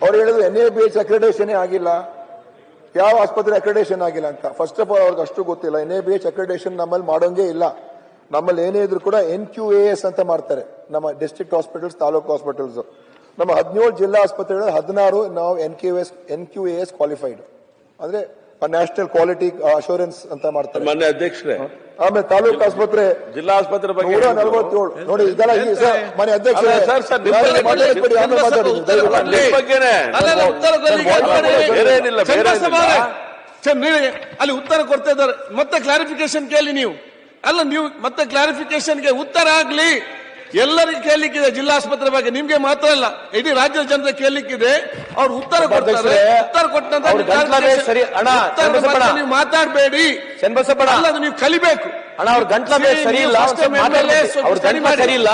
ಅವ್ರು ಹೇಳಿದ್ರು NABH accreditation ಆಗಿಲ್ಲ, ಯಾವ ಆಸ್ಪತ್ರೆ ಅಕ್ರೆಡಿಟೇಷನ್ ಆಗಿಲ್ಲ ಅಂತ. ಫಸ್ಟ್ ಆಫ್ ಆಲ್ ಅವ್ರಿಗೆ ಅಷ್ಟು ಗೊತ್ತಿಲ್ಲ. NABH ಅಕ್ರೆಡಿಟೇಷನ್ ನಮ್ಮಲ್ಲಿ ಮಾಡೋಂಗೇ ಇಲ್ಲ. ನಮ್ಮಲ್ಲಿ ಏನೇ ಇದ್ರು ಕೂಡ NQAS ಅಂತ ಮಾಡ್ತಾರೆ, ನಮ್ಮ ಡಿಸ್ಟ್ರಿಕ್ಟ್ ಹಾಸ್ಪಿಟಲ್ಸ್, ತಾಲೂಕು ಹಾಸ್ಪಿಟಲ್ಸ್. ನಮ್ಮ 17 ಜಿಲ್ಲಾ ಆಸ್ಪತ್ರೆಗಳು 16 ನಾವು NQAS ಕ್ವಾಲಿಫೈಡ್, ಅಂದ್ರೆ ನ್ಯಾಷನಲ್ ಕ್ವಾಲಿಟಿ ಅಶೂರೆನ್ಸ್ ಅಂತ ಮಾಡ್ತಾರೆ. ಮಾನ್ಯ ಅಧ್ಯಕ್ಷರೇ, ಆಮೇಲೆ ತಾಲೂಕು ಆಸ್ಪತ್ರೆ, ಜಿಲ್ಲಾ ಆಸ್ಪತ್ರೆ ಬಗ್ಗೆ 147 ನೋಡಿ. ಇದೆಲ್ಲ ಮಾನ್ಯ ಅಧ್ಯಕ್ಷರೇ, ಅಲ್ಲಿ ಉತ್ತರ ಕೊಡ್ತಾ ಇದ್ದಾರೆ. ಮತ್ತೆ ಕ್ಲಾರಿಫಿಕೇಶನ್ ಕೇಳಿ ನೀವು. ಅಲ್ಲ, ನೀವು ಮತ್ತೆ ಕ್ಲಾರಿಫಿಕೇಶನ್ಗೆ ಉತ್ತರ ಆಗ್ಲಿ. ಎಲ್ಲರಿಗೂ ಕೇಳಲಿಕ್ಕಿದೆ ಜಿಲ್ಲಾ ಆಸ್ಪತ್ರೆ ಬಗ್ಗೆ, ನಿಮ್ಗೆ ಮಾತ್ರ ಅಲ್ಲ, ಇಡೀ ರಾಜ್ಯದ ಜನರಿಗೆ ಕೇಳಲಿಕ್ಕಿದೆ. ಅವ್ರು ಉತ್ತರ ಕೊಡ್ತಾರೆ. ಉತ್ತರ ಕೊಟ್ಟ ನೀವು ಮಾತಾಡಬೇಡಿ, ಅಲ್ಲ ಅದು ನೀವು ಕಲಿಬೇಕು. ಅವ್ರ ಗಂಟ್ಲ ಸರಿ ಇಲ್ಲ, ಅವ್ರ ಗಂಟ್ಲ ಸರಿ ಇಲ್ಲ,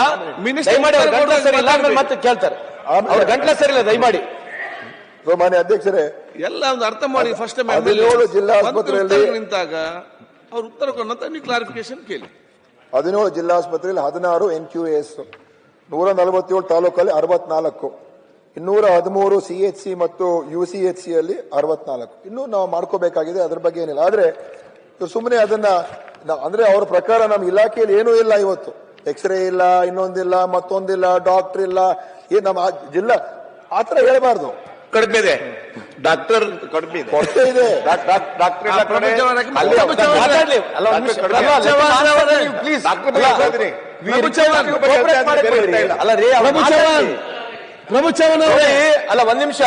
ಮತ್ತೆ ಕೇಳ್ತಾರೆ. ಅವ್ರ ಗಂಟ್ಲ ಸರಿ ಇಲ್ಲ, ದಯಮಾಡಿ. ಮಾನ್ಯ ಅಧ್ಯಕ್ಷರೇ, ಎಲ್ಲ ಒಂದು ಅರ್ಥ ಮಾಡಿ. ಫಸ್ಟ್ 17 ಜಿಲ್ಲಾ ಆಸ್ಪತ್ರೆಯಲ್ಲಿ ನಿಂತಾಗ ಅವ್ರು ಉತ್ತರ ಕೊಡಂತ ನೀವು ಕ್ಲಾರಿಫಿಕೇಶನ್ ಕೇಳಿ. 17 ಜಿಲ್ಲಾ ಆಸ್ಪತ್ರೆಯಲ್ಲಿ 16 NQAS, 147 ತಾಲೂಕಲ್ಲಿ 64, 213 CHC ಮತ್ತು UCHC ಅಲ್ಲಿ 64. ಇನ್ನೂ ನಾವು ಮಾಡ್ಕೋಬೇಕಾಗಿದೆ, ಅದ್ರ ಬಗ್ಗೆ ಏನಿಲ್ಲ. ಆದ್ರೆ ಸುಮ್ಮನೆ ಅದನ್ನ ಅಂದ್ರೆ ಅವ್ರ ಪ್ರಕಾರ ನಮ್ಮ ಇಲಾಖೆಯಲ್ಲಿ ಏನೂ ಇಲ್ಲ. ಇವತ್ತು ಎಕ್ಸ್ರೇ ಇಲ್ಲ, ಇನ್ನೊಂದಿಲ್ಲ, ಮತ್ತೊಂದಿಲ್ಲ, ಡಾಕ್ಟರ್ ಇಲ್ಲ, ನಮ್ಮ ಜಿಲ್ಲಾ ಆತರ ಹೇಳ್ಬಾರ್ದು. ಕಡಿಮೆ ಇದೆ ಡಾಕ್ಟರ್, ಕಡಿಮೆ ಇದೆ, ಕೊರತೆ ಇದೆ. ಅಲ್ಲ ಒಂದ್ ನಿಮಿಷ,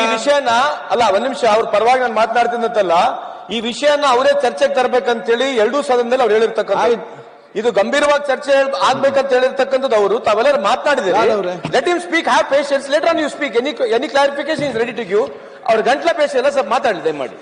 ಈ ವಿಷಯನ ಅಲ್ಲ ಒಂದ್ ನಿಮಿಷ, ಅವ್ರ ಪರವಾಗಿ ನಾನು ಮಾತನಾಡ್ತೀನಂತಲ್ಲ, ಈ ವಿಷಯನ ಅವರೇ ಚರ್ಚೆಗೆ ತರಬೇಕಂತೇಳಿ ಎರಡೂ ಸದನದಲ್ಲಿ ಅವ್ರು ಹೇಳಿರ್ತಕ್ಕಂಥ, ಇದು ಗಂಭೀರವಾಗಿ ಚರ್ಚೆ ಆಗ್ಬೇಕಂತ ಹೇಳಿರ್ತಕ್ಕಂಥದ್ದು ಅವರು. ತಾವೆಲ್ಲರೂ ಮಾತನಾಡಿದ್ರೆ let him speak, have patience, later on you speak, any clarification is ready to give. ಅವ್ರ ಗಂಟ್ಲ ಪೇಷ ಎಲ್ಲ ಸ್ವಲ್ಪ ಮಾತಾಡಿ ದಯಮಾಡಿ.